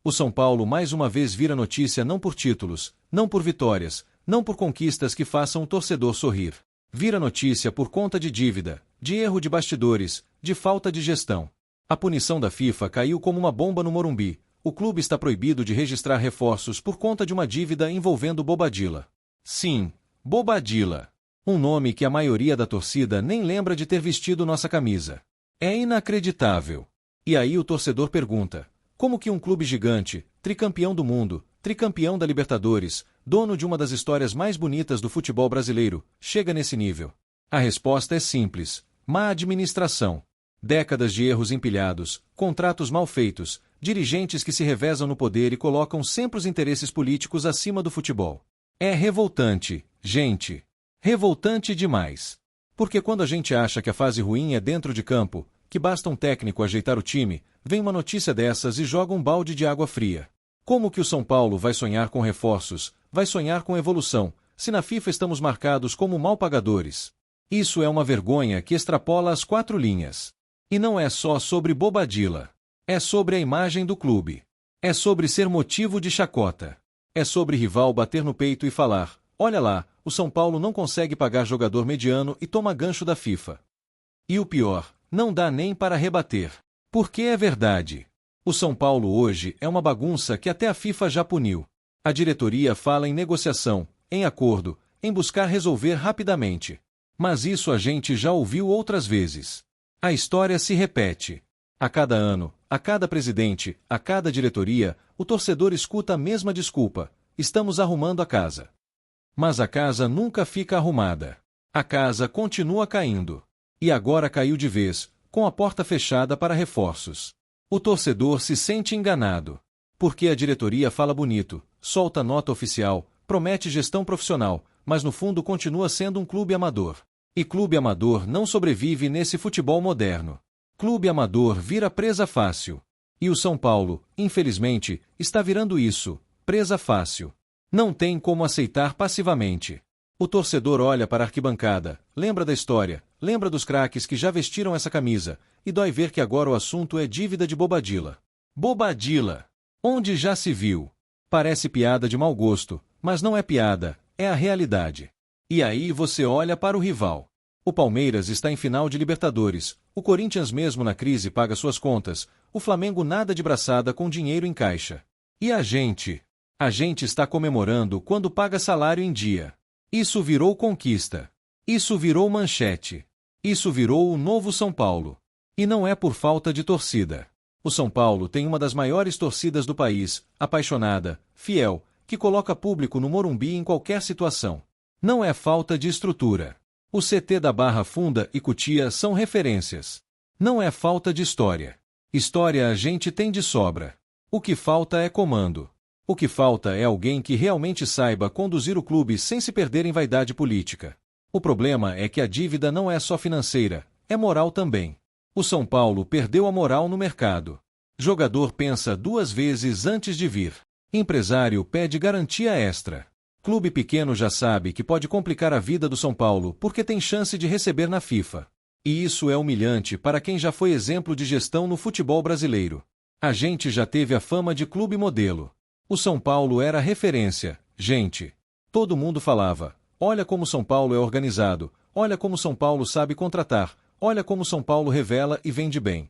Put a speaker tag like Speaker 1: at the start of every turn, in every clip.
Speaker 1: O São Paulo mais uma vez vira notícia não por títulos, não por vitórias, não por conquistas que façam o torcedor sorrir. Vira notícia por conta de dívida, de erro de bastidores, de falta de gestão. A punição da FIFA caiu como uma bomba no Morumbi. O clube está proibido de registrar reforços por conta de uma dívida envolvendo Bobadilla. Sim, Bobadilla. Um nome que a maioria da torcida nem lembra de ter vestido nossa camisa. É inacreditável. E aí o torcedor pergunta: como que um clube gigante, tricampeão do mundo, tricampeão da Libertadores, dono de uma das histórias mais bonitas do futebol brasileiro, chega nesse nível? A resposta é simples: má administração. Décadas de erros empilhados, contratos mal feitos, dirigentes que se revezam no poder e colocam sempre os interesses políticos acima do futebol. É revoltante, gente. Revoltante demais. Porque quando a gente acha que a fase ruim é dentro de campo, que basta um técnico ajeitar o time, vem uma notícia dessas e joga um balde de água fria. Como que o São Paulo vai sonhar com reforços, vai sonhar com evolução, se na FIFA estamos marcados como mal pagadores? Isso é uma vergonha que extrapola as 4 linhas. E não é só sobre Bobadilla. É sobre a imagem do clube. É sobre ser motivo de chacota. É sobre rival bater no peito e falar: olha lá, o São Paulo não consegue pagar jogador mediano e toma gancho da FIFA. E o pior, não dá nem para rebater. Porque é verdade. O São Paulo hoje é uma bagunça que até a FIFA já puniu. A diretoria fala em negociação, em acordo, em buscar resolver rapidamente. Mas isso a gente já ouviu outras vezes. A história se repete. A cada ano, a cada presidente, a cada diretoria, o torcedor escuta a mesma desculpa: estamos arrumando a casa. Mas a casa nunca fica arrumada. A casa continua caindo. E agora caiu de vez, com a porta fechada para reforços. O torcedor se sente enganado. Porque a diretoria fala bonito, solta nota oficial, promete gestão profissional, mas no fundo continua sendo um clube amador. E clube amador não sobrevive nesse futebol moderno. Clube amador vira presa fácil. E o São Paulo, infelizmente, está virando isso, presa fácil. Não tem como aceitar passivamente. O torcedor olha para a arquibancada, lembra da história, lembra dos craques que já vestiram essa camisa, e dói ver que agora o assunto é dívida de Bobadilla. Bobadilla! Onde já se viu? Parece piada de mau gosto, mas não é piada, é a realidade. E aí você olha para o rival. O Palmeiras está em final de Libertadores, o Corinthians mesmo na crise paga suas contas, o Flamengo nada de braçada com dinheiro em caixa. E a gente? A gente está comemorando quando paga salário em dia. Isso virou conquista. Isso virou manchete. Isso virou o novo São Paulo. E não é por falta de torcida. O São Paulo tem uma das maiores torcidas do país, apaixonada, fiel, que coloca público no Morumbi em qualquer situação. Não é falta de estrutura. O CT da Barra Funda e Cotia são referências. Não é falta de história. História a gente tem de sobra. O que falta é comando. O que falta é alguém que realmente saiba conduzir o clube sem se perder em vaidade política. O problema é que a dívida não é só financeira, é moral também. O São Paulo perdeu a moral no mercado. Jogador pensa 2 vezes antes de vir. Empresário pede garantia extra. Clube pequeno já sabe que pode complicar a vida do São Paulo porque tem chance de receber na FIFA. E isso é humilhante para quem já foi exemplo de gestão no futebol brasileiro. A gente já teve a fama de clube modelo. O São Paulo era referência, gente. Todo mundo falava: olha como São Paulo é organizado, olha como São Paulo sabe contratar, olha como São Paulo revela e vende bem.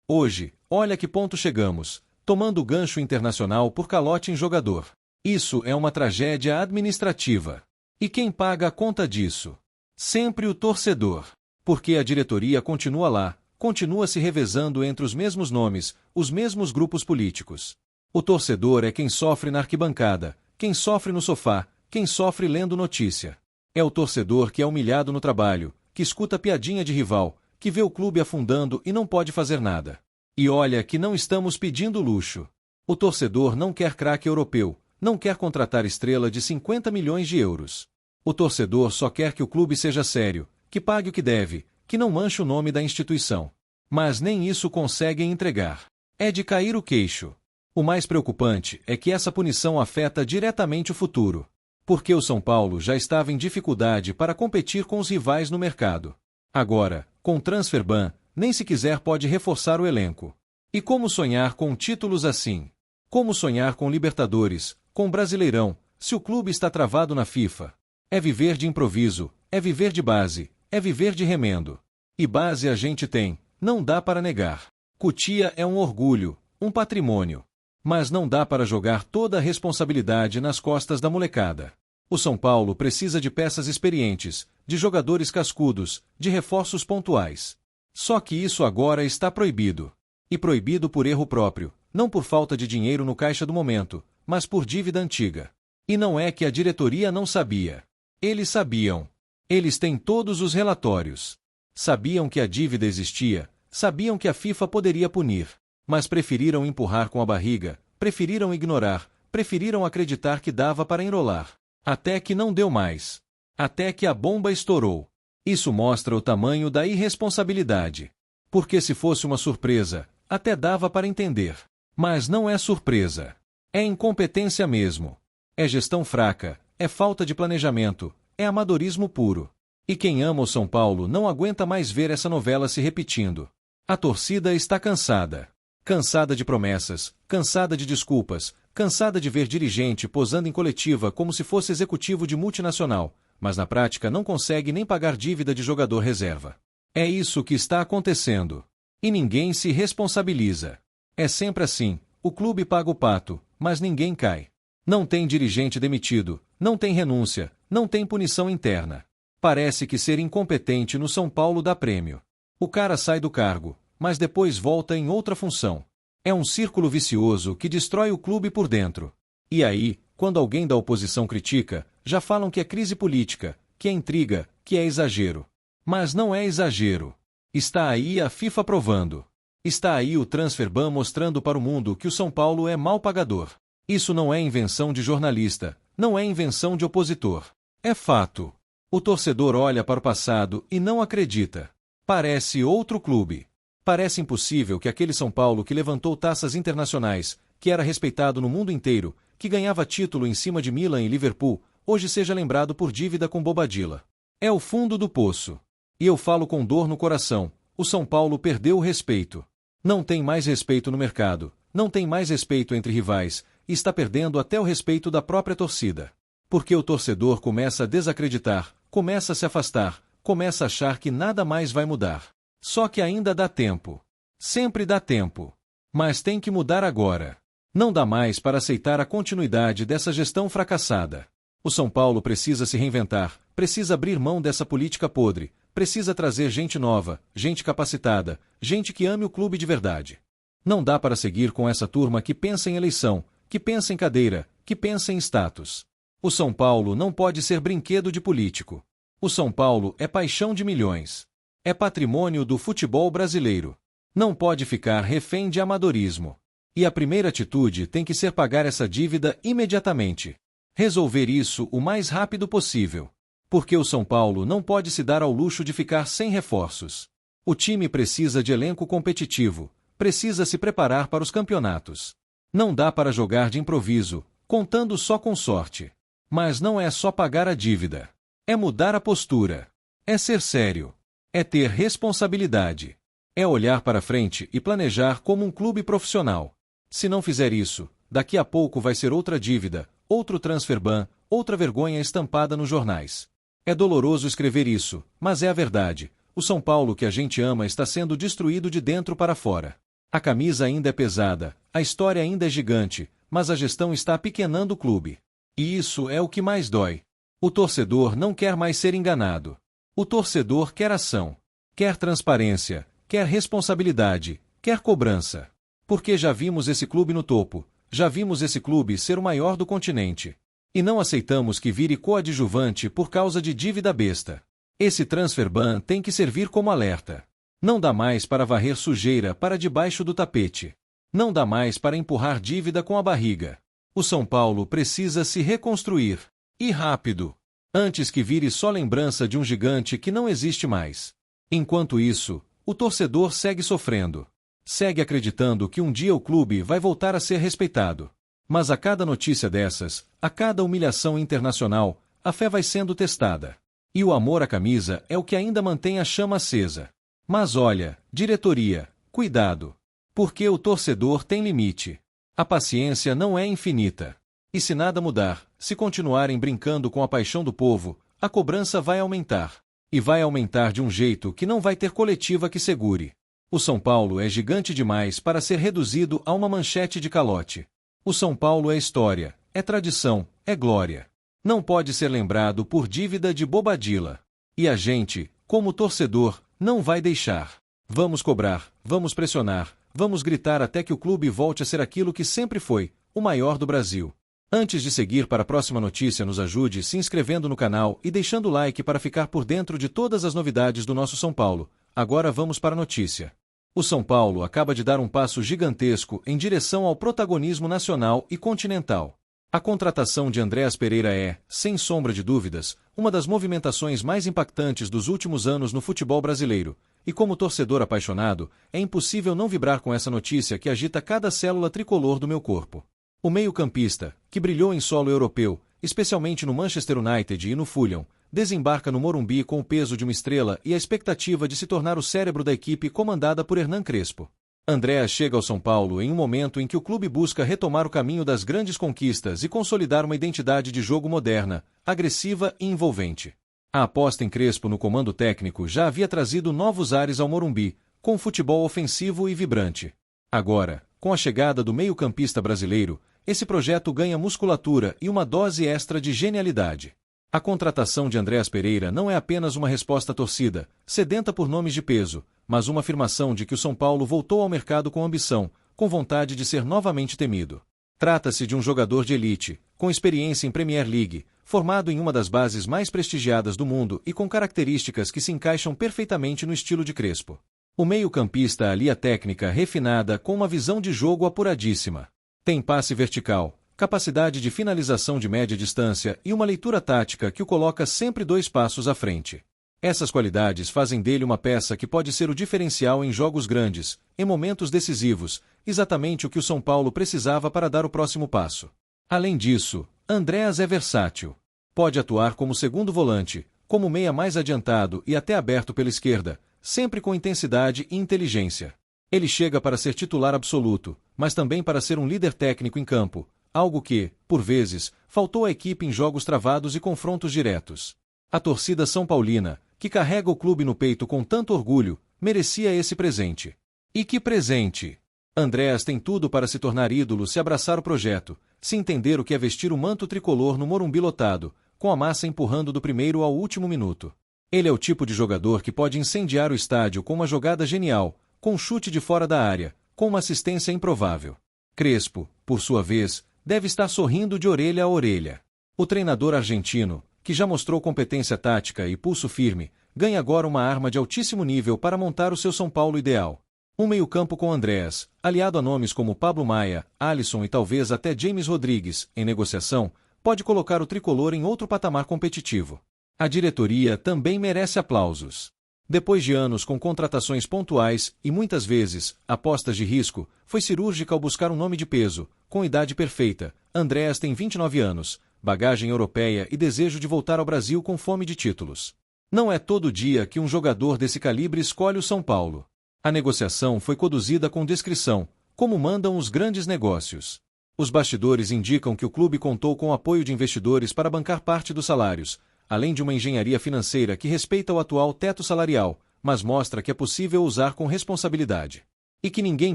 Speaker 1: Hoje, olha que ponto chegamos, tomando gancho internacional por calote em jogador. Isso é uma tragédia administrativa. E quem paga a conta disso? Sempre o torcedor. Porque a diretoria continua lá, continua se revezando entre os mesmos nomes, os mesmos grupos políticos. O torcedor é quem sofre na arquibancada, quem sofre no sofá, quem sofre lendo notícia. É o torcedor que é humilhado no trabalho, que escuta piadinha de rival, que vê o clube afundando e não pode fazer nada. E olha que não estamos pedindo luxo. O torcedor não quer craque europeu, não quer contratar estrela de 50 milhões de euros. O torcedor só quer que o clube seja sério, que pague o que deve, que não manche o nome da instituição. Mas nem isso conseguem entregar. É de cair o queixo. O mais preocupante é que essa punição afeta diretamente o futuro. Porque o São Paulo já estava em dificuldade para competir com os rivais no mercado. Agora, com o transfer ban, nem se quiser pode reforçar o elenco. E como sonhar com títulos assim? Como sonhar com Libertadores, com Brasileirão, se o clube está travado na FIFA? É viver de improviso, é viver de base, é viver de remendo. E base a gente tem, não dá para negar. Cotia é um orgulho, um patrimônio. Mas não dá para jogar toda a responsabilidade nas costas da molecada. O São Paulo precisa de peças experientes, de jogadores cascudos, de reforços pontuais. Só que isso agora está proibido. E proibido por erro próprio, não por falta de dinheiro no caixa do momento, mas por dívida antiga. E não é que a diretoria não sabia. Eles sabiam. Eles têm todos os relatórios. Sabiam que a dívida existia, sabiam que a FIFA poderia punir, mas preferiram empurrar com a barriga, preferiram ignorar, preferiram acreditar que dava para enrolar. Até que não deu mais. Até que a bomba estourou. Isso mostra o tamanho da irresponsabilidade. Porque se fosse uma surpresa, até dava para entender. Mas não é surpresa. É incompetência mesmo. É gestão fraca, é falta de planejamento, é amadorismo puro. E quem ama o São Paulo não aguenta mais ver essa novela se repetindo. A torcida está cansada. Cansada de promessas, cansada de desculpas, cansada de ver dirigente posando em coletiva como se fosse executivo de multinacional, mas na prática não consegue nem pagar dívida de jogador reserva. É isso que está acontecendo. E ninguém se responsabiliza. É sempre assim, o clube paga o pato, mas ninguém cai. Não tem dirigente demitido, não tem renúncia, não tem punição interna. Parece que ser incompetente no São Paulo dá prêmio. O cara sai do cargo, mas depois volta em outra função. É um círculo vicioso que destrói o clube por dentro. E aí, quando alguém da oposição critica, já falam que é crise política, que é intriga, que é exagero. Mas não é exagero. Está aí a FIFA provando. Está aí o Transferban mostrando para o mundo que o São Paulo é mal pagador. Isso não é invenção de jornalista, não é invenção de opositor. É fato. O torcedor olha para o passado e não acredita. Parece outro clube. Parece impossível que aquele São Paulo que levantou taças internacionais, que era respeitado no mundo inteiro, que ganhava título em cima de Milan e Liverpool, hoje seja lembrado por dívida com Bobadilla. É o fundo do poço. E eu falo com dor no coração, o São Paulo perdeu o respeito. Não tem mais respeito no mercado, não tem mais respeito entre rivais, e está perdendo até o respeito da própria torcida. Porque o torcedor começa a desacreditar, começa a se afastar, começa a achar que nada mais vai mudar. Só que ainda dá tempo. Sempre dá tempo. Mas tem que mudar agora. Não dá mais para aceitar a continuidade dessa gestão fracassada. O São Paulo precisa se reinventar, precisa abrir mão dessa política podre, precisa trazer gente nova, gente capacitada, gente que ame o clube de verdade. Não dá para seguir com essa turma que pensa em eleição, que pensa em cadeira, que pensa em status. O São Paulo não pode ser brinquedo de político. O São Paulo é paixão de milhões. É patrimônio do futebol brasileiro. Não pode ficar refém de amadorismo. E a primeira atitude tem que ser pagar essa dívida imediatamente. Resolver isso o mais rápido possível. Porque o São Paulo não pode se dar ao luxo de ficar sem reforços. O time precisa de elenco competitivo, precisa se preparar para os campeonatos. Não dá para jogar de improviso, contando só com sorte. Mas não é só pagar a dívida. É mudar a postura. É ser sério. É ter responsabilidade. É olhar para frente e planejar como um clube profissional. Se não fizer isso, daqui a pouco vai ser outra dívida, outro transferban, outra vergonha estampada nos jornais. É doloroso escrever isso, mas é a verdade. O São Paulo que a gente ama está sendo destruído de dentro para fora. A camisa ainda é pesada, a história ainda é gigante, mas a gestão está apequenando o clube. E isso é o que mais dói. O torcedor não quer mais ser enganado. O torcedor quer ação, quer transparência, quer responsabilidade, quer cobrança. Porque já vimos esse clube no topo, já vimos esse clube ser o maior do continente. E não aceitamos que vire coadjuvante por causa de dívida besta. Esse transferban tem que servir como alerta. Não dá mais para varrer sujeira para debaixo do tapete. Não dá mais para empurrar dívida com a barriga. O São Paulo precisa se reconstruir. E rápido. Antes que vire só lembrança de um gigante que não existe mais. Enquanto isso, o torcedor segue sofrendo. Segue acreditando que um dia o clube vai voltar a ser respeitado. Mas a cada notícia dessas, a cada humilhação internacional, a fé vai sendo testada. E o amor à camisa é o que ainda mantém a chama acesa. Mas olha, diretoria, cuidado. Porque o torcedor tem limite. A paciência não é infinita. E se nada mudar, se continuarem brincando com a paixão do povo, a cobrança vai aumentar. E vai aumentar de um jeito que não vai ter coletiva que segure. O São Paulo é gigante demais para ser reduzido a uma manchete de calote. O São Paulo é história, é tradição, é glória. Não pode ser lembrado por dívida de bobadila. E a gente, como torcedor, não vai deixar. Vamos cobrar, vamos pressionar, vamos gritar até que o clube volte a ser aquilo que sempre foi, o maior do Brasil. Antes de seguir para a próxima notícia, nos ajude se inscrevendo no canal e deixando o like para ficar por dentro de todas as novidades do nosso São Paulo. Agora vamos para a notícia. O São Paulo acaba de dar um passo gigantesco em direção ao protagonismo nacional e continental. A contratação de Andréas Pereira é, sem sombra de dúvidas, uma das movimentações mais impactantes dos últimos anos no futebol brasileiro, e como torcedor apaixonado, é impossível não vibrar com essa notícia que agita cada célula tricolor do meu corpo. O meio-campista, que brilhou em solo europeu, especialmente no Manchester United e no Fulham, desembarca no Morumbi com o peso de uma estrela e a expectativa de se tornar o cérebro da equipe comandada por Hernan Crespo. Andréas chega ao São Paulo em um momento em que o clube busca retomar o caminho das grandes conquistas e consolidar uma identidade de jogo moderna, agressiva e envolvente. A aposta em Crespo no comando técnico já havia trazido novos ares ao Morumbi, com futebol ofensivo e vibrante. Agora, com a chegada do meio-campista brasileiro, esse projeto ganha musculatura e uma dose extra de genialidade. A contratação de Andréas Pereira não é apenas uma resposta à torcida, sedenta por nomes de peso, mas uma afirmação de que o São Paulo voltou ao mercado com ambição, com vontade de ser novamente temido. Trata-se de um jogador de elite, com experiência em Premier League, formado em uma das bases mais prestigiadas do mundo e com características que se encaixam perfeitamente no estilo de Crespo. O meio-campista alia técnica refinada com uma visão de jogo apuradíssima. Tem passe vertical, capacidade de finalização de média distância e uma leitura tática que o coloca sempre 2 passos à frente. Essas qualidades fazem dele uma peça que pode ser o diferencial em jogos grandes, em momentos decisivos, exatamente o que o São Paulo precisava para dar o próximo passo. Além disso, Andréas é versátil. Pode atuar como segundo volante, como meia mais adiantado e até aberto pela esquerda, sempre com intensidade e inteligência. Ele chega para ser titular absoluto, mas também para ser um líder técnico em campo, algo que, por vezes, faltou à equipe em jogos travados e confrontos diretos. A torcida são paulina, que carrega o clube no peito com tanto orgulho, merecia esse presente. E que presente! Andréas tem tudo para se tornar ídolo se abraçar o projeto, se entender o que é vestir o manto tricolor no Morumbi lotado, com a massa empurrando do primeiro ao último minuto. Ele é o tipo de jogador que pode incendiar o estádio com uma jogada genial, com um chute de fora da área, com uma assistência improvável. Crespo, por sua vez, deve estar sorrindo de orelha a orelha. O treinador argentino, que já mostrou competência tática e pulso firme, ganha agora uma arma de altíssimo nível para montar o seu São Paulo ideal. Um meio-campo com Andréas, aliado a nomes como Pablo Maia, Alisson e talvez até James Rodrigues, em negociação, pode colocar o tricolor em outro patamar competitivo. A diretoria também merece aplausos. Depois de anos com contratações pontuais e muitas vezes apostas de risco, foi cirúrgica ao buscar um nome de peso, com idade perfeita. Andréas tem 29 anos, bagagem europeia e desejo de voltar ao Brasil com fome de títulos. Não é todo dia que um jogador desse calibre escolhe o São Paulo. A negociação foi conduzida com discrição, como mandam os grandes negócios. Os bastidores indicam que o clube contou com o apoio de investidores para bancar parte dos salários, além de uma engenharia financeira que respeita o atual teto salarial, mas mostra que é possível usar com responsabilidade. E que ninguém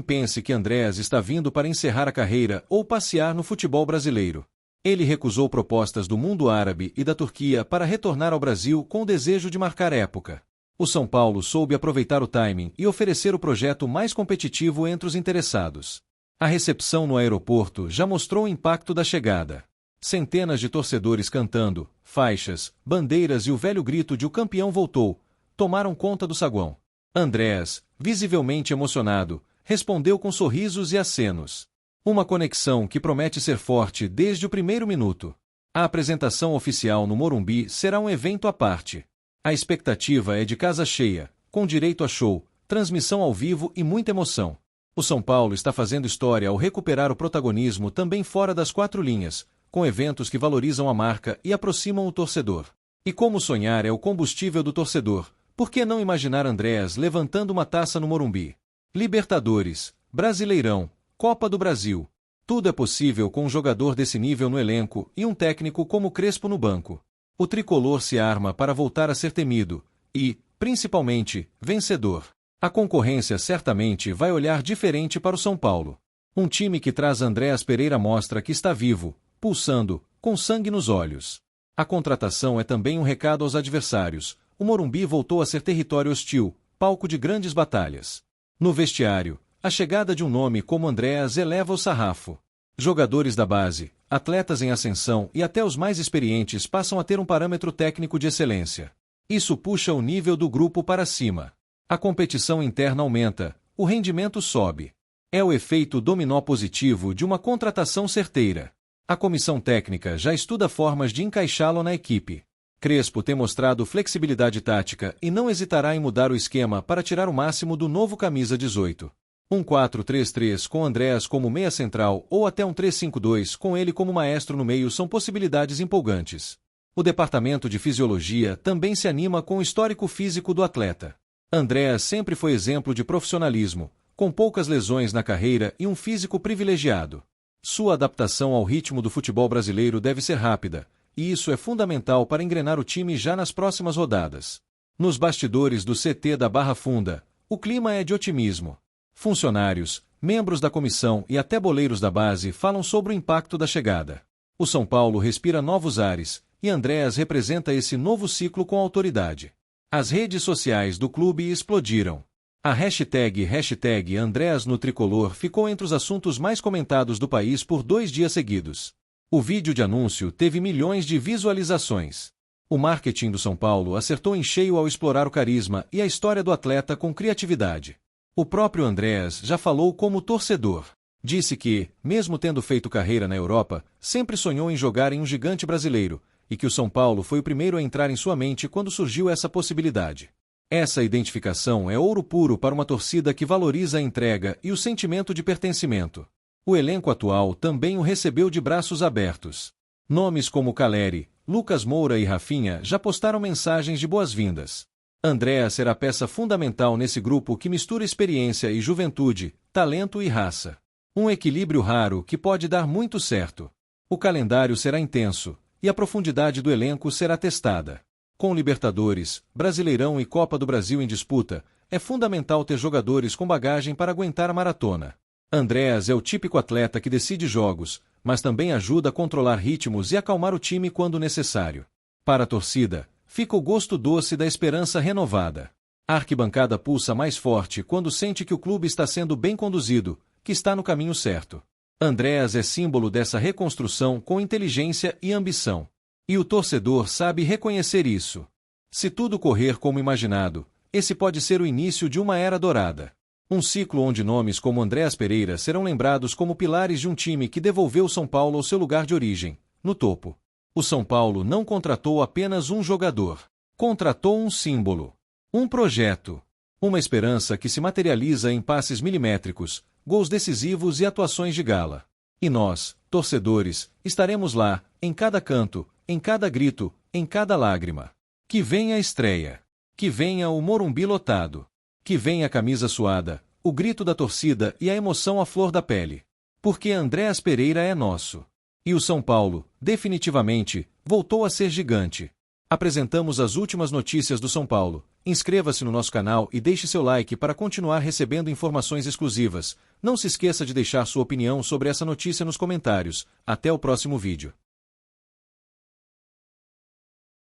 Speaker 1: pense que Andréas está vindo para encerrar a carreira ou passear no futebol brasileiro. Ele recusou propostas do mundo árabe e da Turquia para retornar ao Brasil com o desejo de marcar época. O São Paulo soube aproveitar o timing e oferecer o projeto mais competitivo entre os interessados. A recepção no aeroporto já mostrou o impacto da chegada. Centenas de torcedores cantando, faixas, bandeiras e o velho grito de "o campeão voltou", tomaram conta do saguão. Andréas, visivelmente emocionado, respondeu com sorrisos e acenos. Uma conexão que promete ser forte desde o primeiro minuto. A apresentação oficial no Morumbi será um evento à parte. A expectativa é de casa cheia, com direito a show, transmissão ao vivo e muita emoção. O São Paulo está fazendo história ao recuperar o protagonismo também fora das 4 linhas, com eventos que valorizam a marca e aproximam o torcedor. E como sonhar é o combustível do torcedor, por que não imaginar Andréas levantando uma taça no Morumbi? Libertadores, Brasileirão, Copa do Brasil. Tudo é possível com um jogador desse nível no elenco e um técnico como Crespo no banco. O tricolor se arma para voltar a ser temido e, principalmente, vencedor. A concorrência certamente vai olhar diferente para o São Paulo. Um time que traz Andréas Pereira mostra que está vivo, pulsando, com sangue nos olhos. A contratação é também um recado aos adversários. O Morumbi voltou a ser território hostil, palco de grandes batalhas. No vestiário, a chegada de um nome como Andréas eleva o sarrafo. Jogadores da base, atletas em ascensão e até os mais experientes passam a ter um parâmetro técnico de excelência. Isso puxa o nível do grupo para cima. A competição interna aumenta, o rendimento sobe. É o efeito dominó positivo de uma contratação certeira. A comissão técnica já estuda formas de encaixá-lo na equipe. Crespo tem mostrado flexibilidade tática e não hesitará em mudar o esquema para tirar o máximo do novo camisa 18. Um 4-3-3 com Andréas como meia central ou até um 3-5-2 com ele como maestro no meio são possibilidades empolgantes. O departamento de fisiologia também se anima com o histórico físico do atleta. Andréas sempre foi exemplo de profissionalismo, com poucas lesões na carreira e um físico privilegiado. Sua adaptação ao ritmo do futebol brasileiro deve ser rápida, e isso é fundamental para engrenar o time já nas próximas rodadas. Nos bastidores do CT da Barra Funda, o clima é de otimismo. Funcionários, membros da comissão e até boleiros da base falam sobre o impacto da chegada. O São Paulo respira novos ares, e Andréas representa esse novo ciclo com autoridade. As redes sociais do clube explodiram. A hashtag Andréas no Tricolor ficou entre os assuntos mais comentados do país por 2 dias seguidos. O vídeo de anúncio teve milhões de visualizações. O marketing do São Paulo acertou em cheio ao explorar o carisma e a história do atleta com criatividade. O próprio Andréas já falou como torcedor. Disse que, mesmo tendo feito carreira na Europa, sempre sonhou em jogar em um gigante brasileiro, e que o São Paulo foi o primeiro a entrar em sua mente quando surgiu essa possibilidade. Essa identificação é ouro puro para uma torcida que valoriza a entrega e o sentimento de pertencimento. O elenco atual também o recebeu de braços abertos. Nomes como Caleri, Lucas Moura e Rafinha já postaram mensagens de boas-vindas. Andréas será peça fundamental nesse grupo que mistura experiência e juventude, talento e raça. Um equilíbrio raro que pode dar muito certo. O calendário será intenso, e a profundidade do elenco será testada. Com Libertadores, Brasileirão e Copa do Brasil em disputa, é fundamental ter jogadores com bagagem para aguentar a maratona. Andréas é o típico atleta que decide jogos, mas também ajuda a controlar ritmos e acalmar o time quando necessário. Para a torcida, fica o gosto doce da esperança renovada. A arquibancada pulsa mais forte quando sente que o clube está sendo bem conduzido, que está no caminho certo. Andréas é símbolo dessa reconstrução com inteligência e ambição. E o torcedor sabe reconhecer isso. Se tudo correr como imaginado, esse pode ser o início de uma era dourada. Um ciclo onde nomes como Andréas Pereira serão lembrados como pilares de um time que devolveu o São Paulo ao seu lugar de origem, no topo. O São Paulo não contratou apenas um jogador. Contratou um símbolo. Um projeto. Uma esperança que se materializa em passes milimétricos, gols decisivos e atuações de gala. E nós, torcedores, estaremos lá, em cada canto, em cada grito, em cada lágrima. Que venha a estreia. Que venha o Morumbi lotado. Que venha a camisa suada, o grito da torcida e a emoção à flor da pele. Porque Andréas Pereira é nosso. E o São Paulo, definitivamente, voltou a ser gigante. Apresentamos as últimas notícias do São Paulo. Inscreva-se no nosso canal e deixe seu like para continuar recebendo informações exclusivas. Não se esqueça de deixar sua opinião sobre essa notícia nos comentários. Até o próximo vídeo.